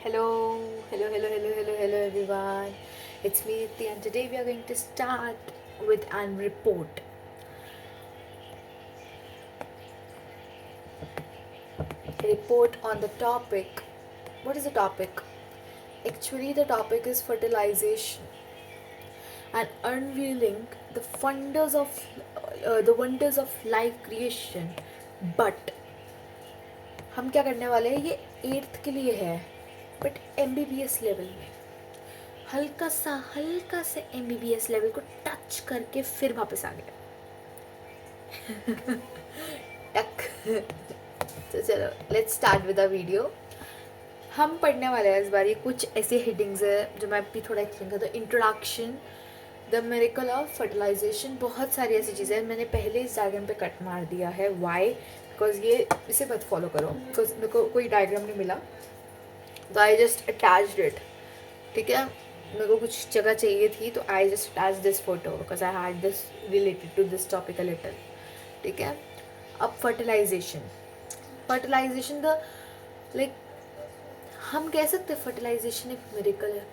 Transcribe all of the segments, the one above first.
Hello, everyone. It's me, Niti, and today we are going to start with an report. Report on the topic. What is the topic? Actually, the topic is fertilization and unveiling the wonders of life creation. But हम क्या करने वाले हैं? ये 8th के लिए है, but MBBS level में हल्का से MBBS लेवल को टच करके फिर वापस आ गया टक तो चलो let's start with the video. हम पढ़ने वाले हैं इस बार ये कुछ ऐसे हेडिंग्स है जो मैं भी थोड़ा एक्सप्लेन करता हूँ. Introduction, the miracle of fertilisation, बहुत सारी ऐसी चीज़ें हैं. मैंने पहले इस डायग्राम पे कट मार दिया है. वाई? बिकॉज ये इसे मत फॉलो करो, बिकॉज मेरे को कोई डायग्राम नहीं मिला, तो आई जस्ट अटैच्ड इट. ठीक है, मेरे को कुछ जगह चाहिए थी तो I just attach this photo because I had this related to this topic a little. ठीक है, अब फर्टिलाइजेशन द लाइक हम कह सकते हैं फर्टिलाइजेशन एक मिरेकल है.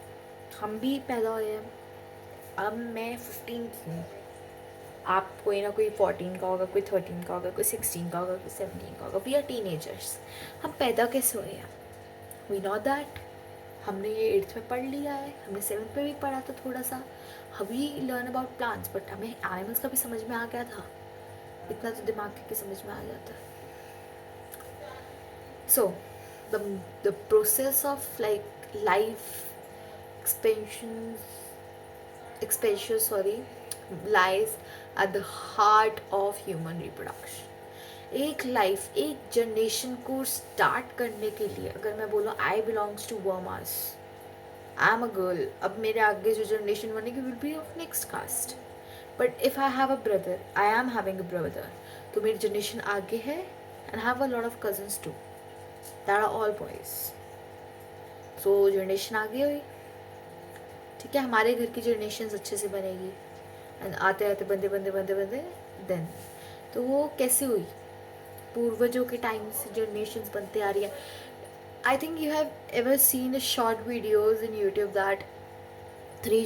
हम भी पैदा हुए हैं. अब मैं 15 की हूँ, आप कोई ना कोई 14 का होगा, कोई 13 का होगा, कोई 16 का होगा, कोई 17 का होगा. We are teenagers. हम पैदा कैसे हुए हैं? We know that. हमने ये 8th में पढ़ लिया है, हमने 7th में भी पढ़ा था थोड़ा सा. We learn about plants, but हमें एनिमल्स का भी समझ में आ गया था. इतना तो दिमाग के समझ में आ जाता है. So, the process of like life expansion lies at the heart of human reproduction. एक लाइफ, एक जनरेशन को स्टार्ट करने के लिए अगर मैं बोलूँ I belongs to Vermas, I am a girl, अब मेरे आगे जो जनरेशन बनेगी will be of next caste. But if I have a brother, I am having a brother, तो मेरी जनरेशन आगे है. And have a lot of cousins too, that are all boys. So generation आगे हुई. ठीक है, हमारे घर की जनरेशन अच्छे से बनेगी. एंड आते आते बंदे देन तो वो कैसे हुई? पूर्वजों के टाइम से जनरेशन बनते आ रही है. I think you have ever seen a short videos in YouTube that three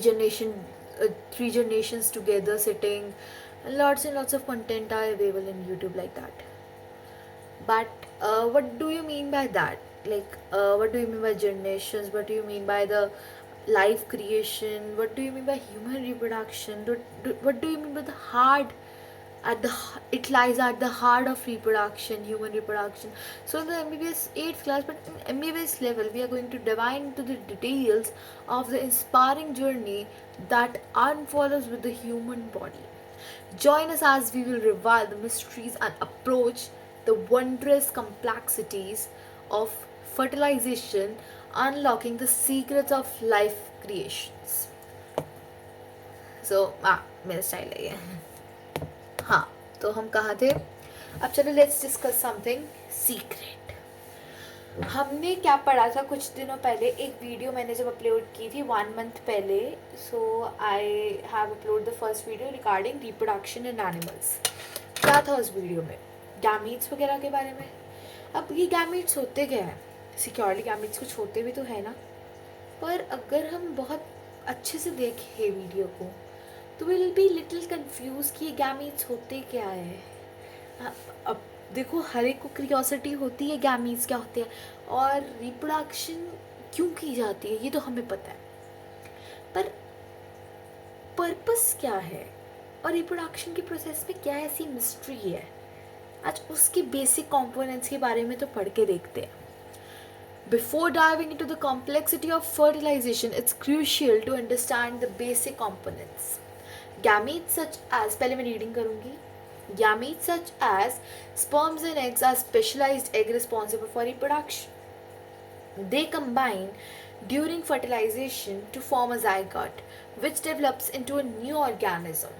generations together sitting, and lots of content are available in YouTube like that. But what do you mean by that? Like what do you mean by generations? What do you mean by the life creation? What do you mean by human reproduction? What do you mean by the hard it lies at the heart of reproduction, human reproduction. So in the MBBS 8th class, but in MBBS level, we are going to dive into the details of the inspiring journey that unfolds with the human body. Join us as we will reveal the mysteries and approach the wondrous complexities of fertilization, unlocking the secrets of life creations. So, मेरा style है ये. हाँ, तो हम कहाँ थे? अब चलो लेट्स डिस्कस समथिंग सीक्रेट. हमने क्या पढ़ा था कुछ दिनों पहले? एक वीडियो मैंने जब अपलोड की थी 1 मंथ पहले. So I have upload the first video regarding reproduction in animals. क्या था उस वीडियो में? गैमीट्स वगैरह के बारे में. अब ये गैमीट्स होते क्या है? सिक्योरली गैमीट्स कुछ होते भी तो है ना, पर अगर हम बहुत अच्छे से देखें वीडियो को तो विल बी लिटिल कंफ्यूज कि ये गैमीट्स होते क्या है. अब देखो, हर एक को क्यूरियोसिटी होती है गैमीट्स क्या होते हैं और रिप्रोडक्शन क्यों की जाती है, ये तो हमें पता है. पर पर्पस क्या है और रिप्रोडक्शन के प्रोसेस में क्या ऐसी मिस्ट्री है? आज उसके बेसिक कंपोनेंट्स के बारे में तो पढ़ के देखते हैं. Before diving into the complexity of fertilization, it's crucial to understand the basic components. Gametes such as, पहले मैं रीडिंग करूँगी. Gametes such as sperms and eggs are specialized egg responsible for reproduction. They combine during fertilization to form a zygote, which develops into a new organism.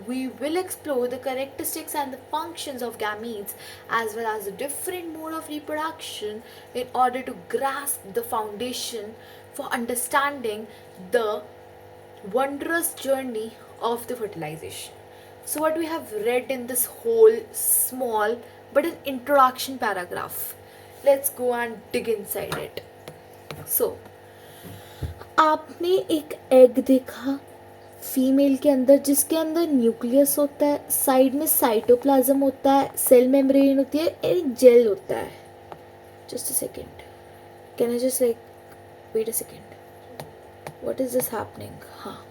We will explore the characteristics and the functions of gametes as well as the different mode of reproduction in order to grasp the foundation for understanding the wondrous journey of the fertilization. So what we have read in this whole small but an introduction paragraph, let's go and dig inside it. सो आपने एक egg देखा female के अंदर, जिसके अंदर nucleus होता है, side में साइटोप्लाज्म होता है, सेल मेम्ब्रेन होती है, एक जेल होता है. Just a second, can I just like wait a second, what is this happening. हाँ,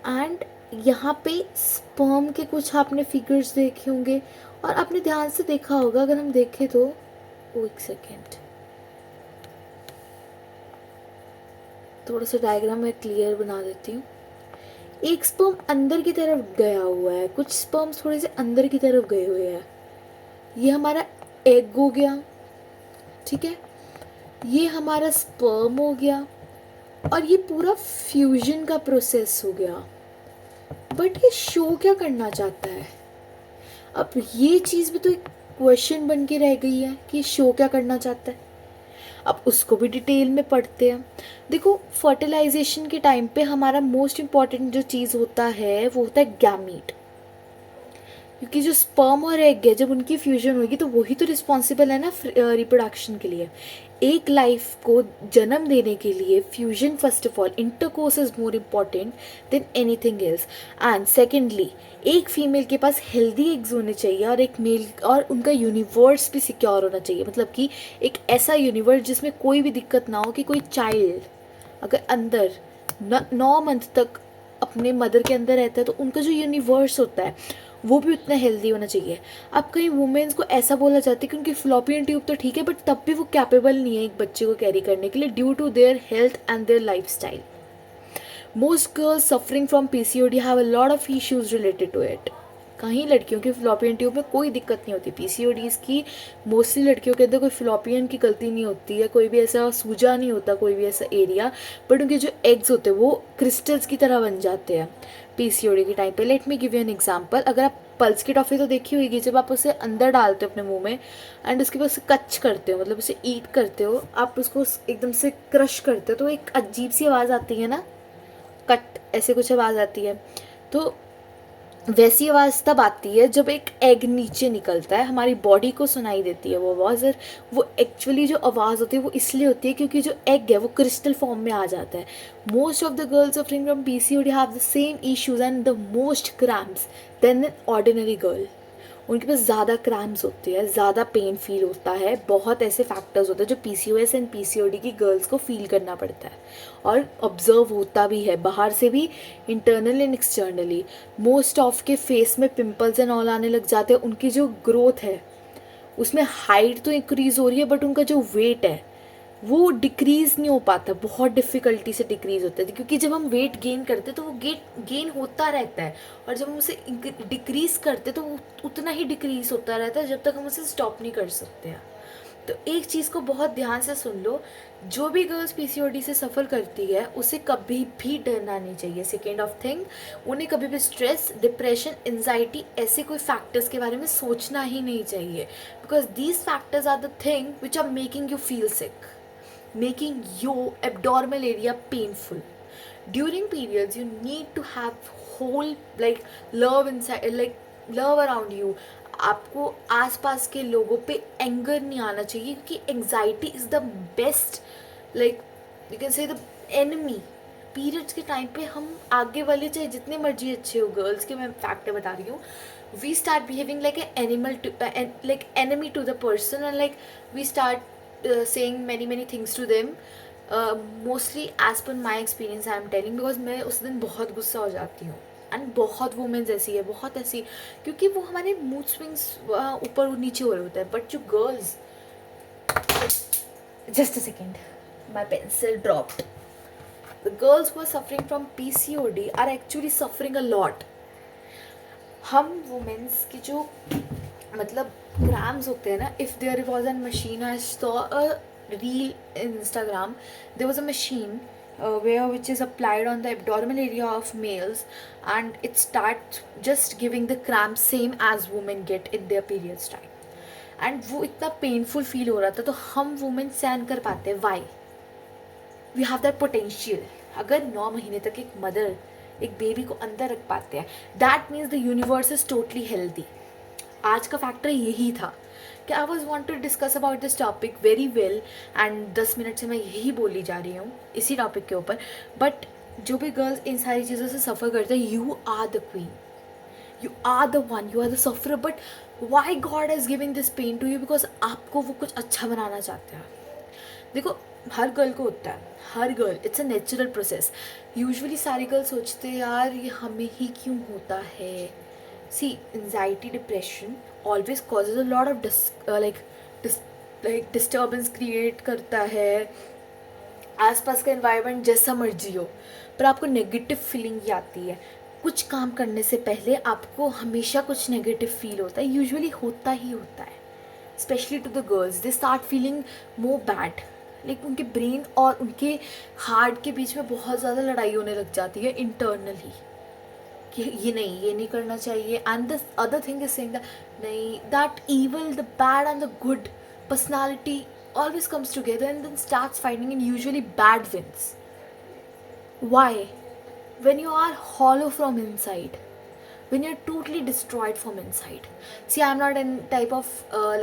एंड यहाँ पे स्पर्म के कुछ आपने फिगर्स देखे होंगे, और आपने ध्यान से देखा होगा, अगर हम देखें तो एक सेकेंड, थोड़ा सा डायग्राम मैं क्लियर बना देती हूँ. एक स्पर्म अंदर की तरफ गया हुआ है, कुछ स्पर्म्स थोड़े से अंदर की तरफ गए हुए हैं. ये हमारा एग हो गया, ठीक है, ये हमारा स्पर्म हो गया, और ये पूरा फ्यूजन का प्रोसेस हो गया. बट ये शो क्या करना चाहता है? अब ये चीज़ भी तो एक क्वेश्चन बन के रह गई है कि शो क्या करना चाहता है. अब उसको भी डिटेल में पढ़ते हैं. देखो, फर्टिलाइजेशन के टाइम पे हमारा मोस्ट इम्पॉर्टेंट जो चीज़ होता है वो होता है गैमीट. क्योंकि जो स्पर्म और एग है, जब उनकी फ्यूजन होगी तो वही तो रिस्पॉन्सिबल है ना रिप्रोडक्शन के लिए. एक लाइफ को जन्म देने के लिए fusion, first of all intercourse is more important than anything else. And secondly, एक फीमेल के पास हेल्दी एग्स होने चाहिए और एक मेल, और उनका यूनिवर्स भी सिक्योर होना चाहिए. मतलब कि एक ऐसा यूनिवर्स जिसमें कोई भी दिक्कत ना हो, कि कोई चाइल्ड अगर अंदर 9 मंथ तक अपने मदर के अंदर रहता है तो उनका जो यूनिवर्स होता है वो भी उतना हेल्दी होना चाहिए. अब कई वुमेन्स को ऐसा बोला जाता है कि उनकी फ्लॉपियन ट्यूब तो ठीक है, बट तब भी वो कैपेबल नहीं है एक बच्चे को कैरी करने के लिए, due to their health and their life style. Most girls suffering from PCOD have a lot of issues related to it. कहीं लड़कियों की फ्लॉपियन ट्यूब में कोई दिक्कत नहीं होती. पीसीओडीज की मोस्टली लड़कियों के अंदर कोई फ्लॉपियन की गलती नहीं होती है, कोई भी ऐसा सूजा नहीं होता, कोई भी ऐसा एरिया, बट उनके जो एग्स होते हैं वो क्रिस्टल्स की तरह बन जाते हैं पीसीओडी के टाइम पे. Let me give you an example. अगर आप पल्स की टॉफ़ी तो देखी होगी, जब आप उसे अंदर डालते हो अपने मुंह में एंड उसके बाद उसे कच करते हो, मतलब उसे ईट करते हो, आप उसको एकदम से क्रश करते हो, तो एक अजीब सी आवाज़ आती है ना, कट ऐसे कुछ आवाज़ आती है. तो वैसी आवाज़ तब आती है जब एक एग नीचे निकलता है, हमारी बॉडी को सुनाई देती है वो आवाज़. और वो एक्चुअली जो आवाज़ होती है वो इसलिए होती है क्योंकि जो एग है वो क्रिस्टल फॉर्म में आ जाता है. Most of the girls suffering from PCOD have the same issues and the most cramps then an ordinary girl. उनके पास ज़्यादा क्रैम्प्स होते हैं, ज़्यादा पेन फील होता है. बहुत ऐसे फैक्टर्स होते हैं जो पीसीओएस एंड पीसीओडी की गर्ल्स को फील करना पड़ता है और ऑब्जर्व होता भी है बाहर से भी, internal and externally. Most of के फेस में पिंपल्स एंड ऑल आने लग जाते हैं. उनकी जो ग्रोथ है उसमें हाइट तो इंक्रीज़ हो रही है, बट उनका जो वेट है वो डिक्रीज़ नहीं हो पाता, बहुत डिफ़िकल्टी से डिक्रीज़ होता है. क्योंकि जब हम वेट गेन करते हैं तो वो गेन होता रहता है, और जब हम उसे डिक्रीज़ करते हैं तो वो उतना ही डिक्रीज़ होता रहता है जब तक हम उसे स्टॉप नहीं कर सकते हैं. तो एक चीज़ को बहुत ध्यान से सुन लो, जो भी गर्ल्स पीसीओडी से सफ़र करती है उसे कभी भी डरना नहीं चाहिए. सेकेंड ऑफ थिंग, उन्हें कभी भी स्ट्रेस, डिप्रेशन, एंजाइटी ऐसे कोई फैक्टर्स के बारे में सोचना ही नहीं चाहिए, because these factors are the thing which are making you feel sick, making your abdominal area painful. During periods you need to have whole like love inside, like love around you. आपको आसपास के लोगों पे anger नहीं आना चाहिए, क्योंकि anxiety is the best, like you can से द एनिमी. पीरियड्स के टाइम पे हम आगे वाले चाहे जितने मर्जी अच्छे हो, गर्ल्स के मैं फैक्टर बता रही हूँ, we start behaving like a animal to like enemy to the person, and like we start saying many things to them. Mostly as per my experience I am telling, because मैं उस दिन बहुत गुस्सा हो जाती हूँ. एंड बहुत women's ऐसी है, बहुत ऐसी, क्योंकि वो हमारे मूड स्विंग्स ऊपर और नीचे हो रहे होते हैं. बट जो girls, just a second, my pencil dropped. The girls who are suffering from PCOD are actually suffering a lot. हम वुमेन्स की जो मतलब grams होते हैं ना, if there was a machine, I saw a reel in Instagram, there was a machine which is applied on the abdominal area of males, and it starts just giving the cramps same as women get in their periods time. and वो इतना painful feel हो रहा था, तो हम women सहन कर पाते हैं. Why? We have that potential. अगर 9 महीने तक एक मदर एक बेबी को अंदर रख पाते हैं, that means the universe is totally healthy. आज का फैक्टर यही था कि I was want to discuss about this topic very well, and 10 minute से मैं यही बोली जा रही हूँ इसी टॉपिक के ऊपर. बट जो भी गर्ल्स इन सारी चीज़ों से सफ़र करते हैं, you are the queen, you are the one, you are the suffer. But why God is giving this pain to you? Because आपको वो कुछ अच्छा बनाना चाहते हैं. देखो, हर गर्ल को होता है, हर girl, it's a natural process. Usually सारी गर्ल सोचते हैं यार ये हमें ही क्यों होता है. See, anxiety, depression always causes a lot of like disturbance create करता है. आसपास का एनवायरनमेंट जैसा मर्जी हो, पर आपको नेगेटिव फीलिंग ही आती है. कुछ काम करने से पहले आपको हमेशा कुछ नेगेटिव फील होता है, यूजुअली होता ही होता है. Specially to the girls, they start feeling more bad. Like उनके ब्रेन और उनके हार्ट के बीच में बहुत ज़्यादा लड़ाई होने लग जाती है इंटरनली, कि ये नहीं करना चाहिए. And the other thing is saying that नहीं, that evil, the bad and the good personality always comes together and then starts fighting, and usually bad wins. Why? When you are hollow from inside, when you're totally destroyed from inside. See, I'm not any type of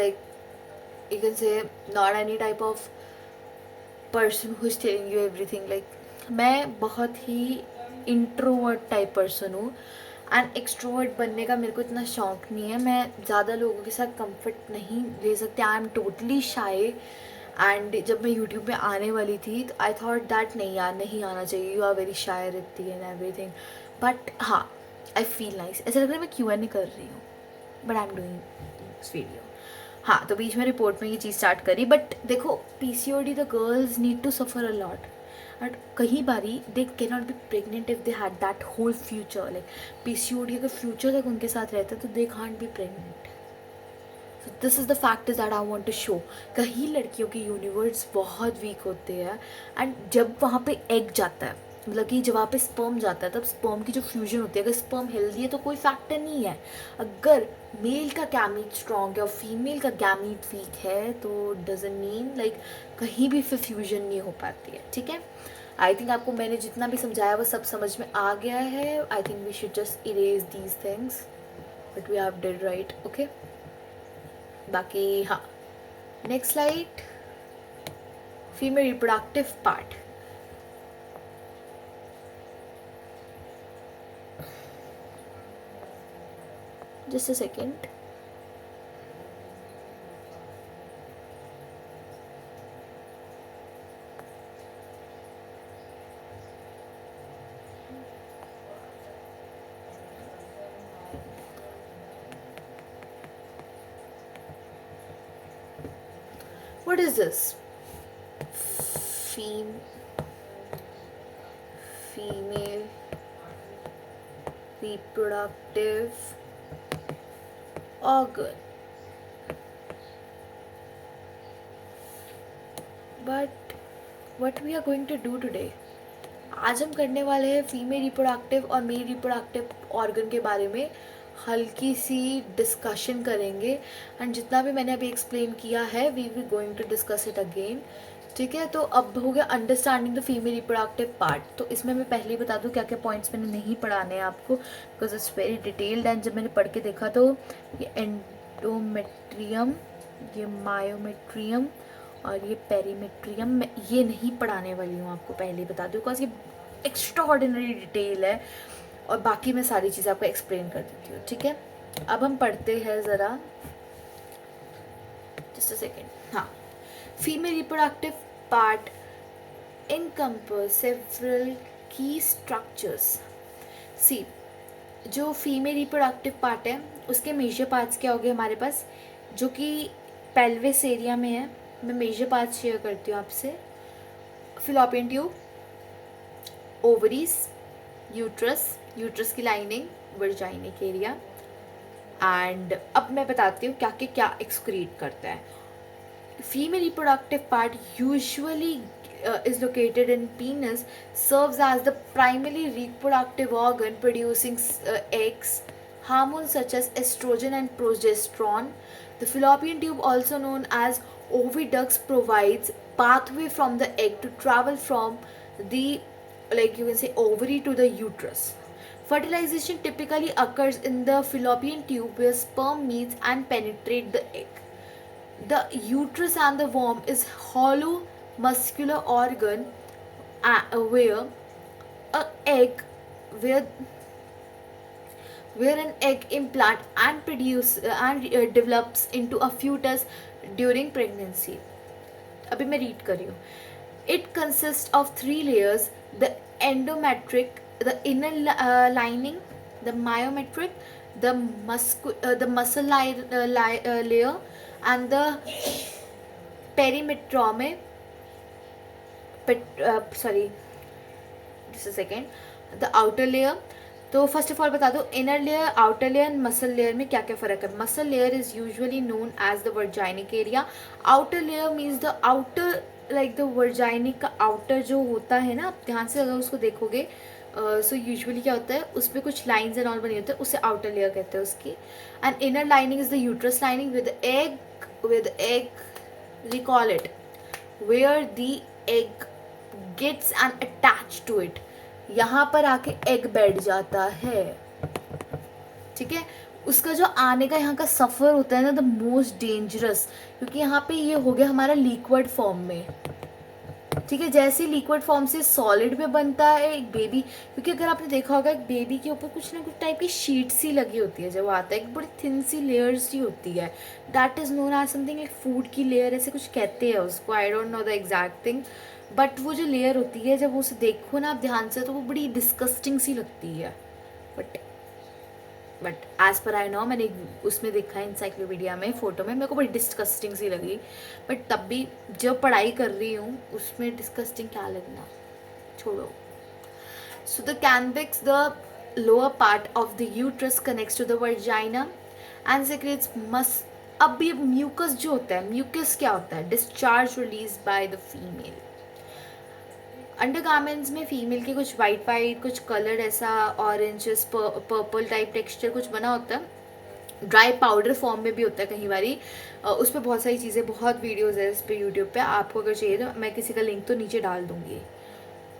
like, you can say, not any type of person who is telling you everything. Like, मैं बहुत ही introvert type person हूँ, and extrovert बनने का मेरे को इतना शौक नहीं है. मैं ज़्यादा लोगों के साथ कंफर्ट नहीं ले सकती. आई एम टोटली शाई. एंड जब मैं यूट्यूब पे आने वाली थी तो आई थॉट दैट नहीं यार, नहीं आना चाहिए, यू आर वेरी शाय रहती एंड एवरीथिंग. बट हाँ, आई फील नाइस. ऐसा लग रहा है मैं Q&A कर रही हूँ, but I am doing this video. हाँ, तो बीच में रिपोर्ट में ये चीज़ स्टार्ट करी. बट देखो, PCOD the girls need to suffer a lot. And कहीं बारी they can not be pregnant if they had that whole future. Like PCOD अगर फ्यूचर तक उनके साथ रहता है तो they can't be pregnant. So this is the fact is that I want to show. कहीं लड़कियों के यूनिवर्स बहुत वीक होते हैं, एंड जब वहाँ पे एग जाता है, मतलब कि जब वहाँ पे स्पर्म जाता है, तब स्पर्म की जो फ्यूजन होती है, अगर स्पर्म हेल्दी है तो कोई फैक्टर नहीं है. अगर मेल का गैमीट स्ट्रॉन्ग है और फीमेल का गैमीट वीक है तो डजंट मीन लाइक कहीं भी फिर फ्यूजन नहीं हो पाती है. ठीक है, आई थिंक आपको मैंने जितना भी समझाया वो सब समझ में आ गया है. I think we should just erase these things, but we have did right. Okay, बाकी हाँ, next slide, female reproductive part. Just a second. What is this? Female reproductive organ. But what we are going to do today, आज हम करने वाले हैं female reproductive और male reproductive organ के बारे में हल्की सी डिस्कशन करेंगे. एंड जितना भी मैंने अभी एक्सप्लेन किया है, we will going to discuss it again. ठीक है, तो अब हो गया understanding the female reproductive part. तो इसमें मैं पहले ही बता दूं क्या क्या पॉइंट्स मैंने नहीं पढ़ाने हैं आपको, because it's very detailed. And जब मैंने पढ़ के देखा तो ये एंडोमेट्रियम, ये मायोमेट्रियम और ये पेरीमेट्रियम, मैं ये नहीं पढ़ाने वाली हूँ आपको, पहले ही बता दूँ, बिकॉज ये एक्स्ट्रा ऑर्डिनरी डिटेल है. और बाकी मैं सारी चीज़ें आपको एक्सप्लेन कर देती हूँ. ठीक है, अब हम पढ़ते हैं ज़रा, जस्ट अ सेकेंड. हाँ, female reproductive part encompass several key structures. सी, जो फीमेल रिप्रोडक्टिव पार्ट है उसके मेजर पार्ट्स क्या हो गए हमारे पास, जो कि पेल्विस एरिया में है. मैं मेजर पार्ट्स शेयर करती हूँ आपसे. फिलोपियन ट्यूब, ओवरीज, यूट्रस की लाइनिंग, वर्जाइनिक एरिया. एंड अब मैं बताती हूँ क्या एक्सक्रीट करता है. Female reproductive part usually is located in penis, serves as the primary reproductive organ producing eggs, hormones such as estrogen and progesterone. The fallopian tube, also known as oviduct, provides pathway from the egg to travel from the, like you can say, ovary to the uterus. Fertilization typically occurs in the fallopian tube where sperm meets and penetrate the egg. The uterus and the womb is hollow muscular organ where a egg where an egg implant and develops into a fetus during pregnancy. अभी मैं read कर रही हूँ. It consists of 3 layers: the endometric, the inner lining, the myometric, the muscle layer, and the perimetrome. Sorry, just a second. The outer layer. तो first of all बता दो inner layer, outer layer and muscle layer में क्या क्या फ़र्क है. Muscle layer is usually known as the vaginic area. Outer layer means the outer, like the vaginic का आउटर जो होता है ना, आप ध्यान से अगर उसको देखोगे सो यूजुअली क्या होता है, उस पर कुछ लाइन्स एंड ऑल बनी होती है, उसे आउटर लेयर कहते हैं उसकी. And inner lining is the uterus lining with egg recall it where the egg gets and attach to it. यहाँ पर आके एग बैठ जाता है. ठीक है, उसका जो आने का यहाँ का सफ़र होता है ना, द मोस्ट डेंजरस, क्योंकि यहाँ पे ये हो गया हमारा लिक्विड फॉर्म में. ठीक है, जैसे लिक्विड फॉर्म से सॉलिड में बनता है एक बेबी, क्योंकि अगर आपने देखा होगा एक बेबी के ऊपर कुछ ना कुछ टाइप की शीट सी लगी होती है जब वो आता है, एक बड़ी थिन सी लेयर्स सी होती है. That is known as something like food की लेयर, ऐसे कुछ कहते हैं उसको. I don't know the exact thing, but वो जो लेयर होती है जब उसे देखो ना आप ध्यान से, तो वो बड़ी डिस्कस्टिंग सी लगती है. But as per I know, मैंने उसमें देखा है इंसाइक्लोपीडिया में, फ़ोटो में, मेरे को बड़ी डिस्कस्टिंग सी लगी. बट तब भी जब पढ़ाई कर रही हूँ उसमें डिस्कस्टिंग क्या लगना, छोड़ो. So the cervix, the lower part of the uterus connects to the vagina and secretes mucus. अब ये म्यूकस जो होता है, म्यूकस क्या होता है, discharge release by the female. Undergarments में फीमेल के कुछ वाइट कुछ कलर ऐसा ऑरेंजेस पर्पल टाइप टेक्सचर कुछ बना होता है. ड्राई पाउडर फॉर्म में भी होता है कई बारी. उस पर बहुत सारी चीज़ें, बहुत वीडियोज़ है इस पर यूट्यूब पे, आपको अगर चाहिए तो मैं किसी का लिंक तो नीचे डाल दूँगी.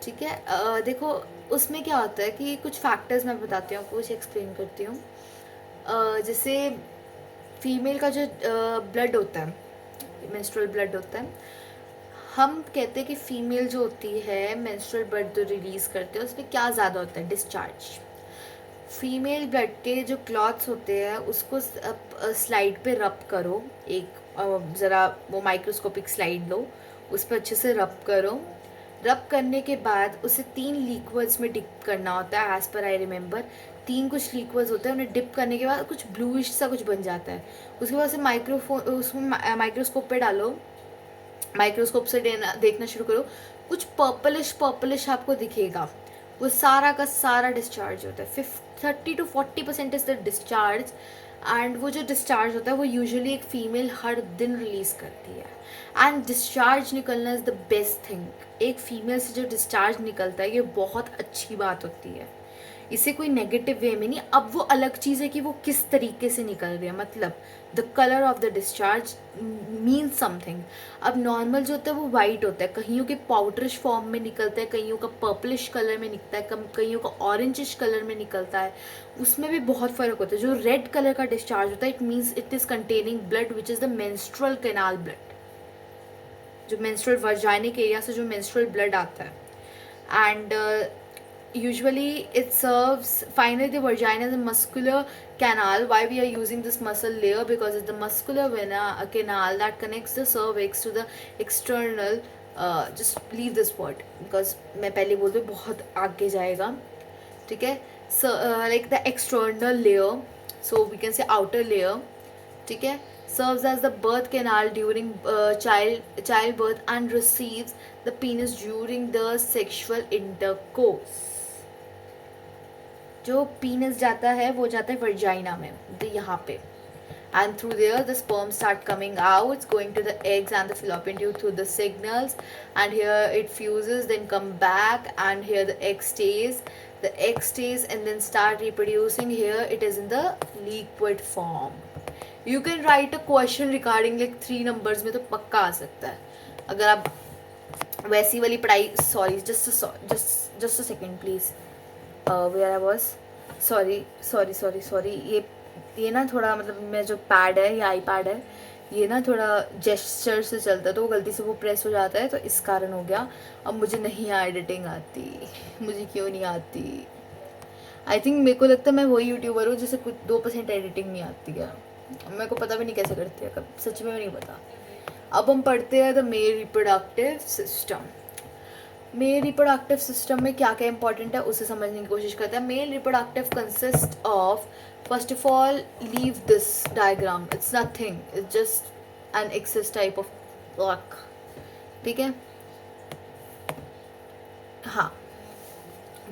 ठीक है, देखो उसमें क्या होता है कि कुछ फैक्टर्स मैं बताती हूँ, कुछ एक्सप्लेन करती हूँ. जैसे फीमेल का जो ब्लड होता है, मेंस्ट्रुअल ब्लड होता है, हम कहते हैं कि फ़ीमेल जो होती है मेंस्ट्रुअल ब्लड जो रिलीज़ करते हैं उसमें क्या ज़्यादा होता है, डिस्चार्ज. फीमेल ब्लड के जो क्लॉथ्स होते हैं उसको स्लाइड पे रब करो, एक ज़रा वो माइक्रोस्कोपिक स्लाइड लो, उस पर अच्छे से रब करो. रब करने के बाद उसे 3 लिक्विड्स में डिप करना होता है, एज़ पर आई रिमेंबर. 3 कुछ लिक्विड्स होते हैं, उन्हें डिप करने के बाद कुछ ब्लूइश सा कुछ बन जाता है. उसके बाद उसे उसमें माइक्रोस्कोप पे डालो, माइक्रोस्कोप से देखना शुरू करो, कुछ पर्पलिश आपको दिखेगा. वो सारा का सारा डिस्चार्ज होता है. 30 to 40% is the discharge. And वो जो डिस्चार्ज होता है वो यूजुअली एक फ़ीमेल हर दिन रिलीज़ करती है. एंड डिस्चार्ज निकलना इज़ द बेस्ट थिंग. एक फ़ीमेल से जो डिस्चार्ज निकलता है ये बहुत अच्छी बात होती है. इसे कोई नेगेटिव वे में नहीं. अब वो अलग चीज़ है कि वो किस तरीके से निकल रही है, मतलब the colour of the discharge means something. अब नॉर्मल जो होता है वो वाइट होता है, कईयों के पाउडरिश फॉर्म में निकलता है, कईयों का पर्पलिश कलर में निकलता है, कईयों का ऑरेंजिश कलर में निकलता है. उसमें भी बहुत फ़र्क होता है. जो रेड कलर का डिस्चार्ज होता है it means it is containing blood which is the menstrual canal blood, जो मेंस्ट्रुअल वर्जाइनिक एरिया से जो मेंस्ट्रुअल ब्लड आता है. And usually it serves finally the vagina is a muscular canal. Why we are using this muscle layer? Because it's the muscular canal that connects the cervix to the external just leave this word because मैं पहले बोल दूँ बहुत आगे जाएगा. ठीक है, so like the external layer, so we can say outer layer. ठीक है, serves as the birth canal during childbirth and receives the penis during the sexual intercourse. जो पीनस जाता है वो जाता है वर्जाइना में, तो यहाँ पे. And through there the sperm start coming out, going to the eggs and the fallopian tube through the signals, and here it fuses, then come back, and here the egg stays. The egg stays and then start reproducing. Here it is in the liquid form. You can write a question regarding like 3 numbers में तो पक्का आ सकता है अगर आप वैसी वाली पढ़ाई. Sorry, just a second please. Where I was, sorry. ये ना थोड़ा मतलब मेरा जो पैड है, ये आई पैड है, ये ना थोड़ा जेस्चर से चलता है तो वो गलती से वो प्रेस हो जाता है, तो इस कारण हो गया। अब मुझे नहीं एडिटिंग आती, मुझे क्यों नहीं आती? आई थिंक मेरे को लगता है मैं वही यूट्यूबर हूँ जिसे कुछ 2% एडिटिंग नहीं आती है। मेरे को पता भी नहीं कैसे करती है, कब सच में नहीं पता। अब हम पढ़ते हैं the male reproductive system. Male reproductive system में क्या क्या इंपॉर्टेंट है उसे समझने की कोशिश करते हैं। Male reproductive consist of, first of all leave this diagram, it's nothing, it's just an access type of work, ठीक है। हाँ,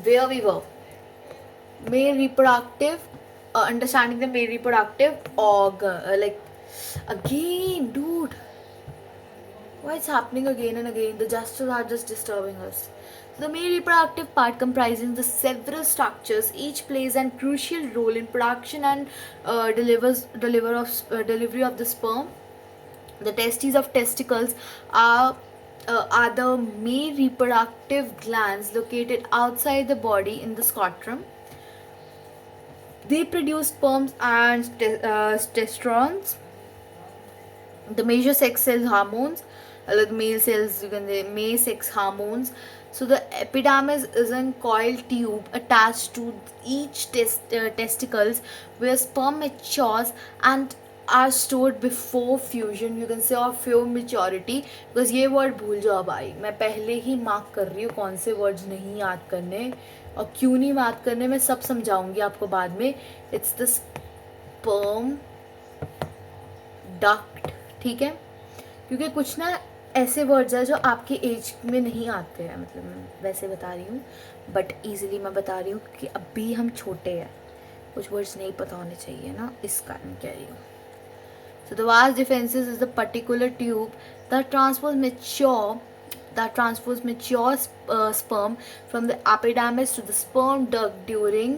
where we were, male reproductive, understanding the male reproductive organ, again dude, why it's happening again and again, the gestures are just disturbing us. So the male reproductive part comprises the several structures, each plays a crucial role in production and delivery of the sperm. The testes of testicles are the male reproductive glands located outside the body in the scrotum. They produce sperms and testosterone. The major sex cell hormones, like male cells, you can say male sex hormones. So the epidermis is a coiled tube attached to each testicles, where sperm matures and are stored before fusion, you can say, or before maturity. Because ये word भूल जाओ भाई, मैं पहले ही mark कर रही हूँ कौन से वर्ड्स नहीं याद करने और क्यों नहीं याद करने, मैं सब समझाऊंगी आपको बाद में। इट्स द स्पर्म डक्ट, ठीक है, क्योंकि कुछ ना ऐसे वर्ड्स हैं जो आपके एज में नहीं आते हैं, मतलब मैं वैसे बता रही हूँ बट ईजिली मैं बता रही हूँ क्योंकि अभी हम छोटे हैं, कुछ वर्ड्स नहीं पता होने चाहिए ना, इस कारण कह रही हूँ। So the vas deferens is the particular tube that transports mature sperm from the epidermis to the sperm duct during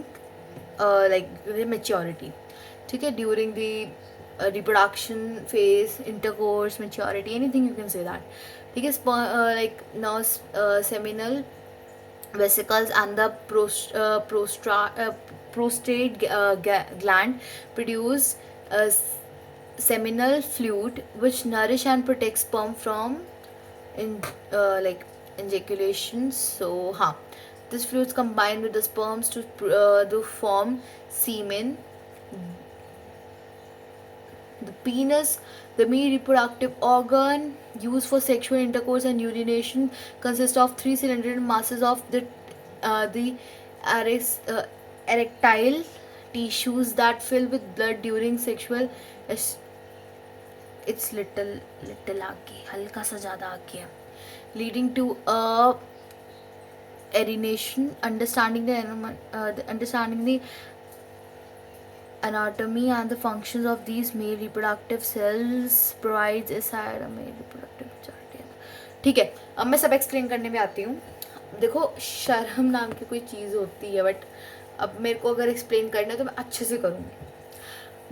the maturity, ठीक है, during the reproduction phase, intercourse, maturity, anything you can say that, ठीक है। like now seminal vesicles and the prostate gland produce seminal fluid which nourish and protect sperm from ejaculation. So this fluids combine with the sperms to form semen. The penis, the male reproductive organ used for sexual intercourse and urination, consists of 3 cylindrical masses of the erectile tissues that fill with blood during sexual. It's little आगे, हल्का सा ज़्यादा आगे है, leading to a urination. Understanding the anatomy and the functions of these male reproductive cells provides a side of male reproductive maturity. ठीक है, अब मैं सब एक्सप्लेन करने में आती हूँ। देखो, शर्म नाम की कोई चीज़ होती है, बट अब मेरे को अगर एक्सप्लेन करना है तो मैं अच्छे से करूँगी।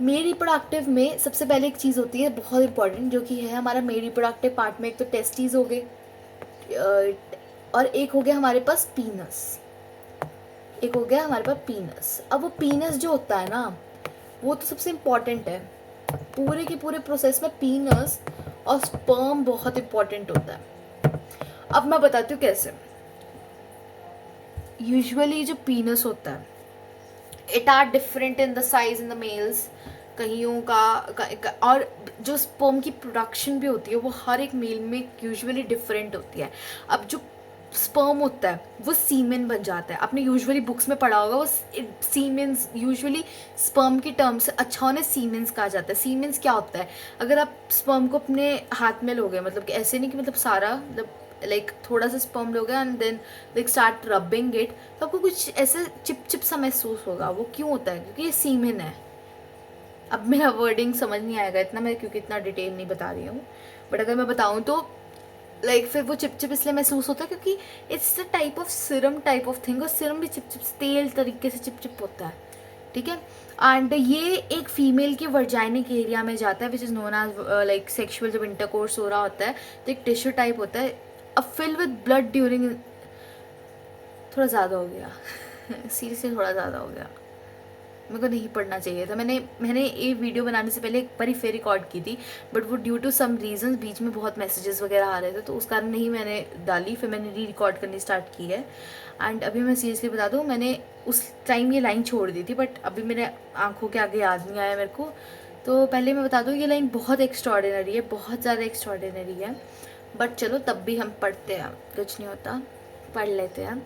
मेल रिप्रोडक्टिव में सबसे पहले एक चीज़ होती है बहुत इंपॉर्टेंट, जो कि है हमारा मेल रिप्रोडक्टिव पार्ट में एक तो टेस्टिस हो गए और एक हो गया हमारे पास पीनस, अब वो पीनस जो होता है ना, वो तो सबसे इम्पॉर्टेंट है पूरे के पूरे प्रोसेस में। पीनस और स्पर्म बहुत इम्पॉर्टेंट होता है। अब मैं बताती हूँ कैसे। यूजुअली जो पीनस होता है, it are different in the size in the males, कईयों का और जो स्पर्म की प्रोडक्शन भी होती है वो हर एक मेल में यूजुअली डिफरेंट होती है। अब जो स्पर्म होता है वो सीमेन बन जाता है, आपने यूजुअली बुक्स में पढ़ा होगा, वो सीमेंस यूजुअली स्पर्म की टर्म से अच्छा होने सीमेंस कहा जाता है। सीमेंस क्या होता है, अगर आप स्पर्म को अपने हाथ में लोगे, मतलब कि ऐसे नहीं कि मतलब सारा, मतलब थोड़ा सा स्पर्म लोगे and then start rubbing it, तो आपको कुछ ऐसे चिप सा महसूस होगा। वो क्यों होता है, क्योंकि ये सीमेन है। अब मेरा वर्डिंग समझ नहीं आएगा इतना, मैं क्योंकि इतना डिटेल नहीं बता रही हूँ, बट अगर मैं बताऊँ तो फिर वो चिप इसलिए महसूस होता है क्योंकि it's the type of Siram type of thing, और सिरम भी चिप तेल तरीके से चिप होता है, ठीक है। एंड ये एक फीमेल के वर्जाइनिक एरिया में जाता है, which is known as sexual, जब इंटरकोर्स हो रहा होता है तो एक टिश्यू टाइप होता है, अब फिल विद ब्लड ड्यूरिंग, थोड़ा ज़्यादा हो गया सीरियसली थोड़ा ज़्यादा हो गया, मेरे को नहीं पढ़ना चाहिए था। मैंने ये वीडियो बनाने से पहले एक बार ही फिर रिकॉर्ड की थी, बट वो ड्यू टू सम रीजंस बीच में बहुत मैसेजेस वगैरह आ रहे थे, तो उस कारण नहीं मैंने डाली। फिर मैंने री रिकॉर्ड करनी स्टार्ट की है। एंड अभी मैं सीरियसली बता दूँ, मैंने उस टाइम ये लाइन छोड़ दी थी, बट अभी मेरे आंखों के आगे याद नहीं आया मेरे को। तो पहले मैं बता दूँ, ये लाइन बहुत एक्स्ट्रॉर्डिनरी है, बहुत ज़्यादा एक्स्ट्रॉर्डिनरी है। बट चलो तब भी हम पढ़ते हैं, कुछ नहीं होता, पढ़ लेते हैं।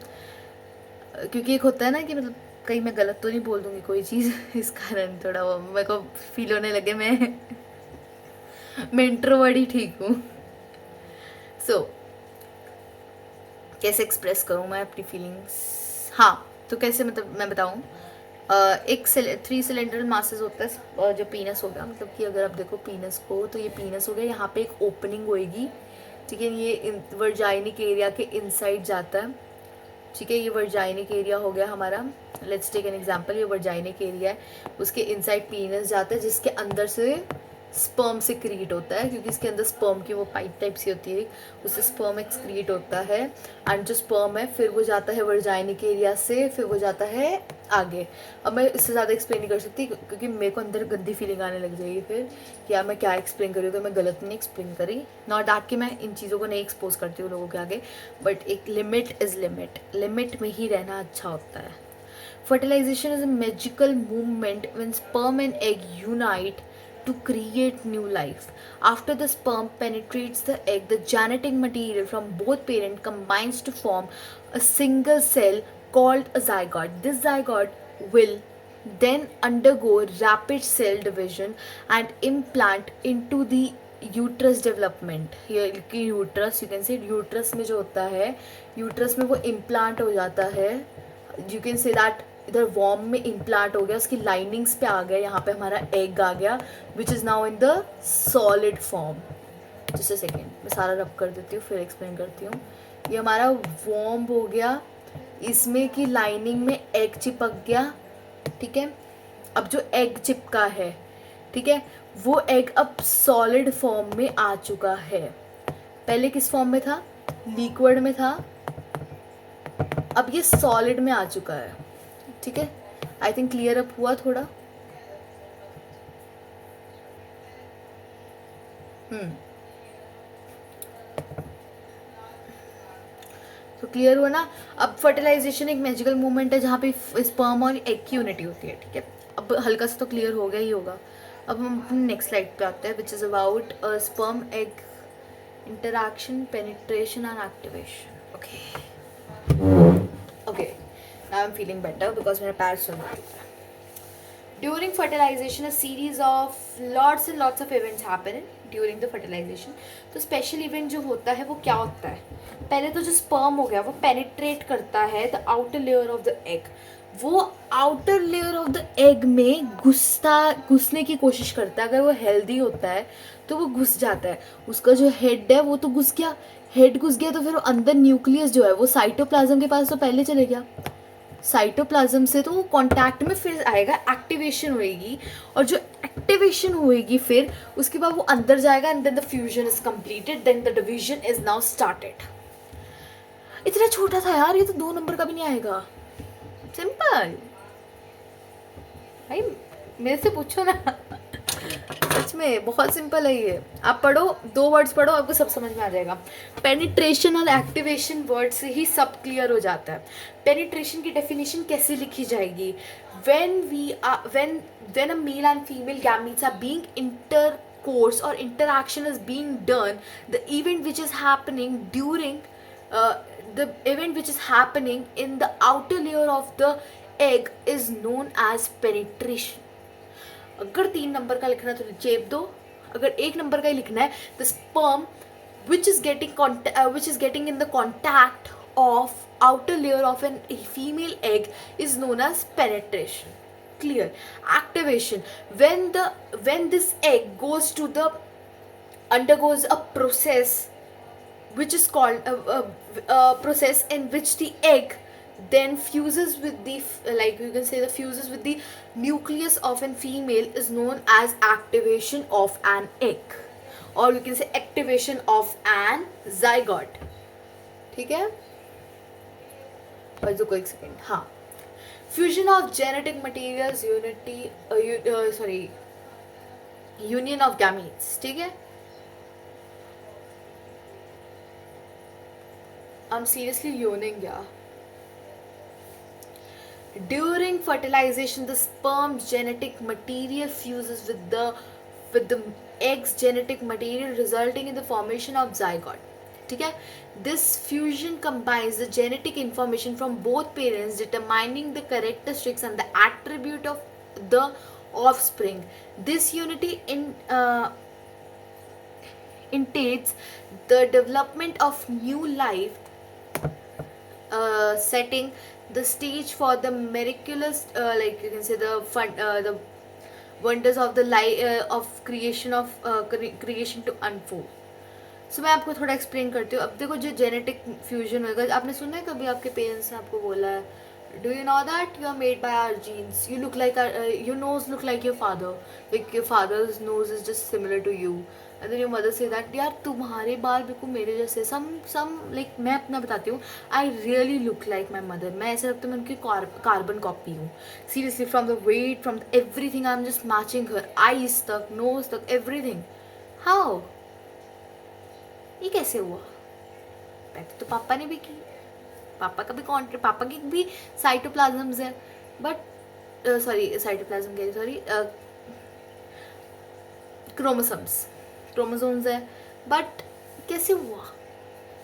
क्योंकि एक होता है ना कि मतलब कहीं मैं गलत तो नहीं बोल दूँगी कोई चीज़, इस कारण थोड़ा वो मेरे को फील होने लगे मैं इंट्रोवर्ट ही ठीक हूँ। सो कैसे एक्सप्रेस करूँ मैं अपनी फीलिंग्स? हाँ, तो कैसे मतलब मैं बताऊँ, एक 3 सिलेंडर मासेस होता है जो पीनस हो गया, मतलब कि अगर आप देखो पीनस को, तो ये पीनस हो गया, यहाँ पे एक ओपनिंग होएगी, ठीक है, ये वर्जाइनिक एरिया के इनसाइड जाता है, ठीक है, ये वर्जाइनिक एरिया हो गया हमारा। लेट्स टेक एन एग्जांपल, ये वर्जाइनिक एरिया है, उसके इनसाइड पीनस जाता है, जिसके अंदर से स्पर्म से क्रिएट होता है, क्योंकि इसके अंदर स्पर्म की वो पाइप टाइप सी होती है, उससे स्पर्म एक्सक्रीट होता है। एंड जो स्पर्म है फिर वो जाता है वर्जाइनिक एरिया से, फिर वो जाता है आगे। अब मैं इससे ज़्यादा एक्सप्लेन नहीं कर सकती, क्योंकि मेरे को अंदर गंदी फीलिंग आने लग जाएगी फिर कि यार मैं क्या एक्सप्लेन कर रही हूँ, तो मैं गलत नहीं एक्सप्लेन करी। नॉट दैट कि मैं इन चीज़ों को नहीं एक्सपोज करती हूँ लोगों के आगे, बट एक लिमिट इज़ लिमिट, लिमिट में ही रहना अच्छा होता है। Fertilization is a magical movement when sperm and egg unite to create new life. After the sperm penetrates the egg, the genetic material from both parents combines to form a single cell called a zygote. This zygote will then undergo rapid cell division and implant into the uterus development. ये uterus, you can say uterus में जो होता है, uterus में वो implant हो जाता है। यू कैन से दैट इधर वॉर्म में इम्प्लांट हो गया, उसकी लाइनिंग्स पे आ गया, यहाँ पे हमारा एग आ गया, which is now in the solid form. Just a second, मैं सारा रब कर देती हूँ फिर एक्सप्लेन करती हूँ। ये हमारा वॉर्म हो गया, इसमें की लाइनिंग में एग चिपक गया, ठीक है। अब जो एग चिपका है, ठीक है, वो एग अब सॉलिड फॉर्म में आ चुका है। पहले किस फॉर्म में था? लिक्विड में था, अब ये सॉलिड में आ चुका है, ठीक है। आई थिंक क्लियर अप हुआ थोड़ा। तो क्लियर हुआ ना। अब फर्टिलाइजेशन एक मैजिकल मूवमेंट है जहाँ पे स्पर्म और एग की यूनिटी होती है, ठीक है। अब हल्का सा तो क्लियर हो गया ही होगा। अब हम अपने नेक्स्ट स्लाइड पे आते हैं, which is about sperm egg interaction, penetration and activation. Okay, now I'm feeling better because मेरा पैर सुन रहा है। During fertilization, a series of lots and lots of events happen during the fertilization. तो special event जो होता है वो क्या होता है? पहले तो जो स्पर्म हो गया वो पेनिट्रेट करता है the outer layer of the egg. वो outer layer of the egg में घुसने की कोशिश करता है। अगर वो हेल्दी होता है तो वो घुस जाता है। उसका जो हेड है वो तो घुस गया, हेड घुस गया तो फिर अंदर न्यूक्लियस जो है वो साइटोप्लाज्म के पास तो पहले चले गया। साइटोप्लाज्म से तो वो कॉन्टैक्ट में फिर आएगा, एक्टिवेशन होएगी, और जो एक्टिवेशन होएगी फिर उसके बाद वो अंदर जाएगा and then the fusion is completed, then the division is now started. इतना छोटा था यार, ये तो 2 नंबर का भी नहीं आएगा। सिंपल भाई, मेरे से पूछो ना, सच में बहुत सिंपल है ये। आप पढ़ो, 2 वर्ड्स पढ़ो, आपको सब समझ में आ जाएगा। पेनिट्रेशन और एक्टिवेशन वर्ड से ही सब क्लियर हो जाता है। पेनिट्रेशन की डेफिनेशन कैसे लिखी जाएगी? when a male and female gametes are being intercourse or interaction is being done, the event which is happening during in the outer layer of the egg is known as penetration. अगर 3 number का लिखना है तो चेप दो, अगर 1 number का ही लिखना है, the sperm which is getting in the contact of outer layer of a female egg is known as penetration. Clear? Activation, when this egg undergoes a process which is called a process in which the egg then fuses with the, like you can say, the fuses with the nucleus of a female is known as activation of an egg, or you can say activation of an zygote. ठीक है, बस दो एक second. हाँ, fusion of genetic materials, union of gametes, ठीक है. I am seriously yawning या. During fertilization, the sperm's genetic material fuses with the egg's genetic material, resulting in the formation of zygote. ठीक है. This fusion combines the genetic information from both parents, determining the characteristics and the attribute of the offspring. This unity entails the development of new life, setting the stage for the miraculous, like you can say the wonders of the life of creation to unfold. सो मैं आपको थोड़ा explain करती हूँ. अब देखो, जो genetic fusion होगा, आपने सुना है कभी आपके पेरेंट्स ने आपको बोला है, do you know that you are made by our genes, you look like your nose look like your father, like your father's nose is just similar to you, and then your mother से that यार तुम्हारे बाल बिल्कुल मेरे जैसे. Some like मैं अपना बताती हूँ, I really look like my mother. मैं ऐसा लगता है मैं उनकी कार्बन कॉपी हूँ. Seriously, from the weight, from everything, I am just matching her. Eyes तक, नोज तक, एवरीथिंग. हाउ, ये कैसे हुआ? पहले तो पापा ने भी की. पापा का भी पापा की भी साइटोप्लाज्म्स है, बट साइटोप्लाज्म कह रही, क्रोमोसोम्स है. बट कैसे हुआ?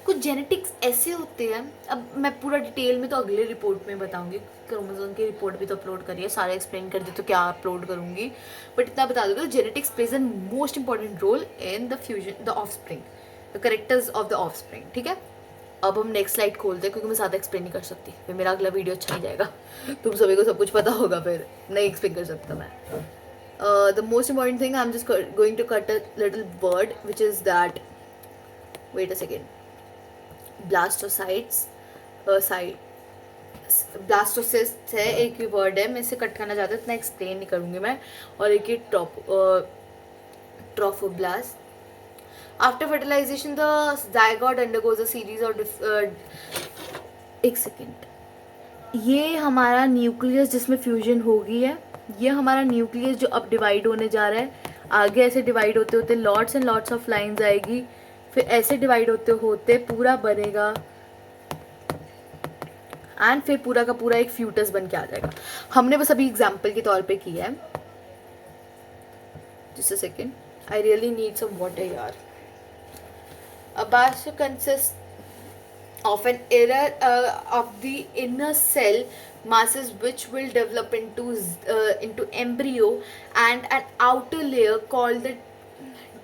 कुछ जेनेटिक्स ऐसे होते हैं. अब मैं पूरा डिटेल में तो अगले रिपोर्ट में बताऊंगी. क्रोमोसोम की रिपोर्ट भी तो अपलोड करिए, सारा एक्सप्लेन कर दी तो क्या अपलोड करूंगी, बट इतना बता दूंगा. Genetics plays an most important role in the fusion, the offspring, the characters of the offspring. ठीक है. अब हम नेक्स्ट स्लाइड खोलते हैं, क्योंकि मैं ज़्यादा एक्सप्लेन नहीं कर सकती, फिर मेरा अगला वीडियो अच्छा नहीं जाएगा. तुम सभी को सब कुछ पता होगा, फिर नहीं एक्सप्लेन कर सकता मैं. The most important thing, I am just going to cut a little word which is that, wait a second, blastocytes, blastocyst है एक ही वर्ड है, मैं इसे कट करना चाहती हूँ, इतना एक्सप्लेन नहीं करूँगी मैं. और एक ही trophoblast. After fertilization, the zygote undergoes a series of एक सेकेंड, ये हमारा न्यूक्लियस जिसमें फ्यूजन हो गई है, ये हमारा न्यूक्लियस जो अब डिवाइड होने जा रहा है. आगे ऐसे डिवाइड होते होते lots and lots of lines आएगी, फिर ऐसे डिवाइड होते होते पूरा बनेगा, एंड फिर पूरा का पूरा एक फ्यूटस बन के आ जाएगा. हमने बस अभी एग्जाम्पल के तौर पे किया है. Just a second, I really need some water यार. A bacillus consists of an error of the inner cell masses, which will develop into embryo, and an outer layer called the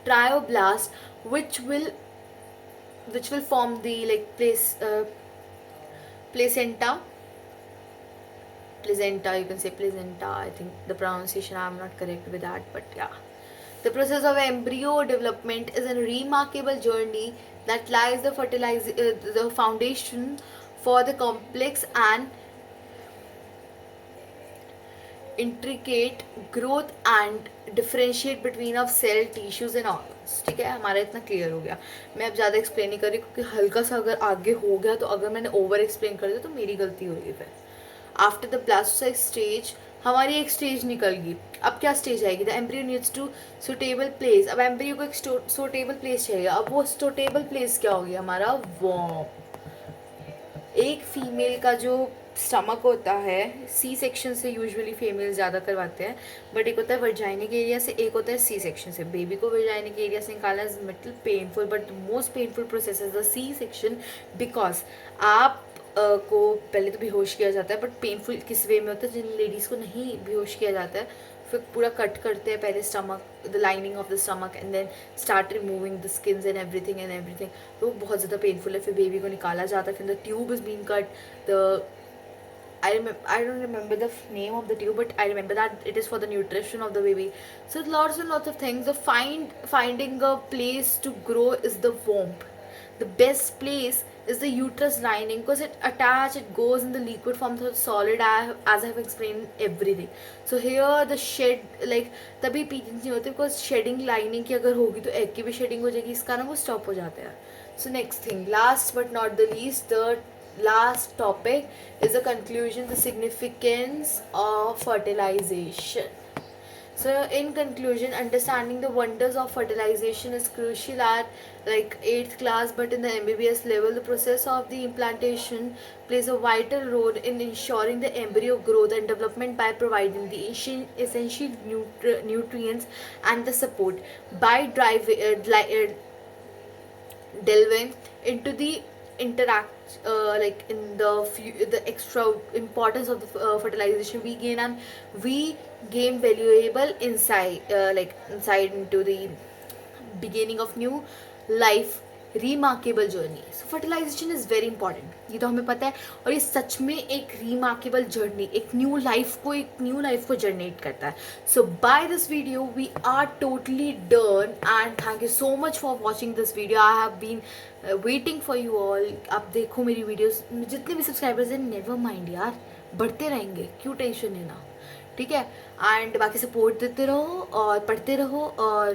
trioblast, which will form the placenta. You can say placenta. I think the pronunciation, I'm not correct with that, but yeah. The process of embryo development is a remarkable journey that lies the foundation for the complex and intricate growth and differentiate between of cell, tissues and organs. ठीक है, हमारा इतना clear हो गया. मैं अब ज़्यादा explain नहीं कर रही, क्योंकि हल्का सा अगर आगे हो गया तो अगर मैंने ओवर एक्सप्लेन कर दिया तो मेरी गलती होगी फिर. आफ्टर द ब्लास्टोसाइट स्टेज हमारी एक स्टेज निकल गई. अब क्या स्टेज आएगी? The embryo needs to suitable place. अब एम्ब्रियो को एक सुटेबल प्लेस चाहिए. अब वो सुटेबल प्लेस क्या होगी? हमारा वॉर्म. एक फीमेल का जो स्टमक होता है, सी सेक्शन से यूजुअली फीमेल ज़्यादा करवाते हैं, बट एक होता है वर्जाइनिक एरिया से, एक होता है सी सेक्शन से. बेबी को वर्जाइनिक एरिया से निकालना is little painful, but the most painful process is the C section, because आप को पहले तो बेहोश किया जाता है, बट पेनफुल किस वे में होता है? जिन लेडीज़ को नहीं बेहोश किया जाता है, फिर पूरा कट करते हैं पहले stomach, the lining of the stomach, and then start removing the skins and everything. तो वो बहुत ज़्यादा पेनफुल है. फिर बेबी को निकाला जाता है, फिर the tube is been cut. The I don't remember the name of the tube, but I remember that it is for the nutrition of the baby. So lots and lots of things. The finding a place to grow is the womb. The best place is the uterus lining, because it goes in the liquid form to solid, as I have explained everything. So here the shed, like तभी periods नहीं होते, because shedding lining की अगर होगी तो egg की भी shedding हो जाएगी, इस कारण वो stop हो जाते हैं. So next thing, last but not the least, the last topic is the conclusion, the significance of fertilization. So in conclusion, understanding the wonders of fertilization is crucial at like 8th class, but in the MBBS level, the process of the implantation plays a vital role in ensuring the embryo growth and development by providing the essential nutrients and the support. By delving into the interact like in the extra importance of the fertilization, we gain valuable insight into the beginning of new life, remarkable journey. So fertilisation is very important, ये तो हमें पता है. और ये सच में एक रिमार्केबल जर्नी, एक न्यू लाइफ को जनरेट करता है. So by this video we are totally done and thank you so much for watching this video. I have been waiting for you all. आप देखो मेरी वीडियोस, जितने भी सब्सक्राइबर्स हैं नेवर माइंड यार, बढ़ते रहेंगे, क्यों टेंशन लेना, ठीक है. एंड बाकी सपोर्ट देते रहो और पढ़ते रहो. और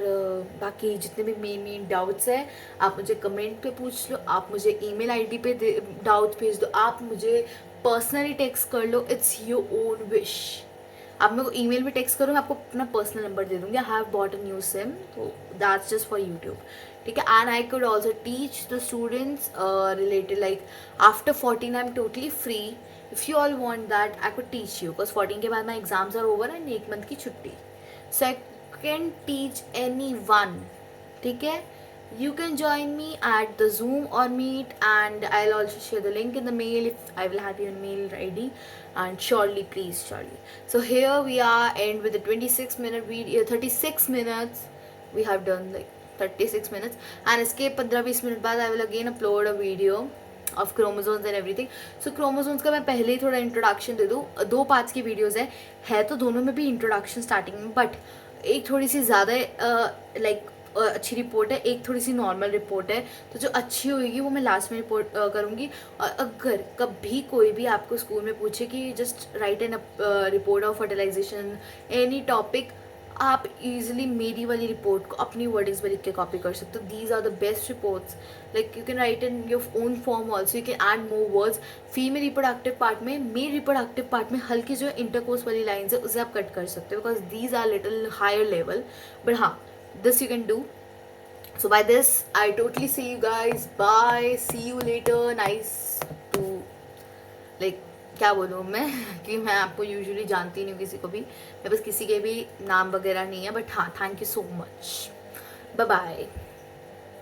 बाकी जितने भी मेन डाउट्स हैं आप मुझे कमेंट पे पूछ लो, आप मुझे ईमेल आईडी पे डाउट्स भेज दो, आप मुझे पर्सनली टेक्स्ट कर लो. It's your own wish. आप मेरे को ईमेल पे टेक्स्ट करो, मैं आपको अपना पर्सनल नंबर दे दूँगी. I have bought a new SIM, तो दैट्स जस्ट फॉर यूट्यूब, ठीक है. And I could also teach the students related like after 14 I am totally free. If you all want that, I could teach you because 14 के बाद my exams are over and 1 month की छुट्टी. So I can teach anyone, ठीक है. You can join me at the Zoom or Meet, and I'll also share the link in the mail if I will have your mail ID. And surely, please, surely. So here we are, end with the 26-minute video. 36 minutes. We have done like 36 minutes, and इसके 15-20 minute बाद I will again upload a video of chromosomes and everything. So chromosomes का मैं पहले ही थोड़ा introduction दे दूँ. 2 parts की videos है तो दोनों में भी इंट्रोडक्शन स्टार्टिंग में, बट एक थोड़ी सी ज़्यादा अच्छी रिपोर्ट है, एक थोड़ी सी नॉर्मल रिपोर्ट है. तो जो अच्छी होगी वो मैं लास्ट में रिपोर्ट करूँगी. और अगर कभी कोई भी आपको स्कूल में पूछे कि just write an report of fertilisation any topic, आप इजीली मेरी वाली रिपोर्ट को अपनी वर्डिंग्स में लिख के कॉपी कर सकते हो. These are the best reports. Like you can write in your own form also, you can add more words. Female reproductive part में, मेल रिप्रोडक्टिव पार्ट में हल्की जो इंटरकोर्स वाली लाइन्स है उसे आप कट कर सकते हो, because these are little higher level. But हाँ, this you can do. So by this I totally see you guys. Bye, see you later. Nice to like क्या बोलूँ मैं कि मैं आपको यूजुअली जानती नहीं हूँ किसी को भी, मैं बस किसी के भी नाम वगैरह नहीं है. बट हाँ, thank you so much. Bye bye.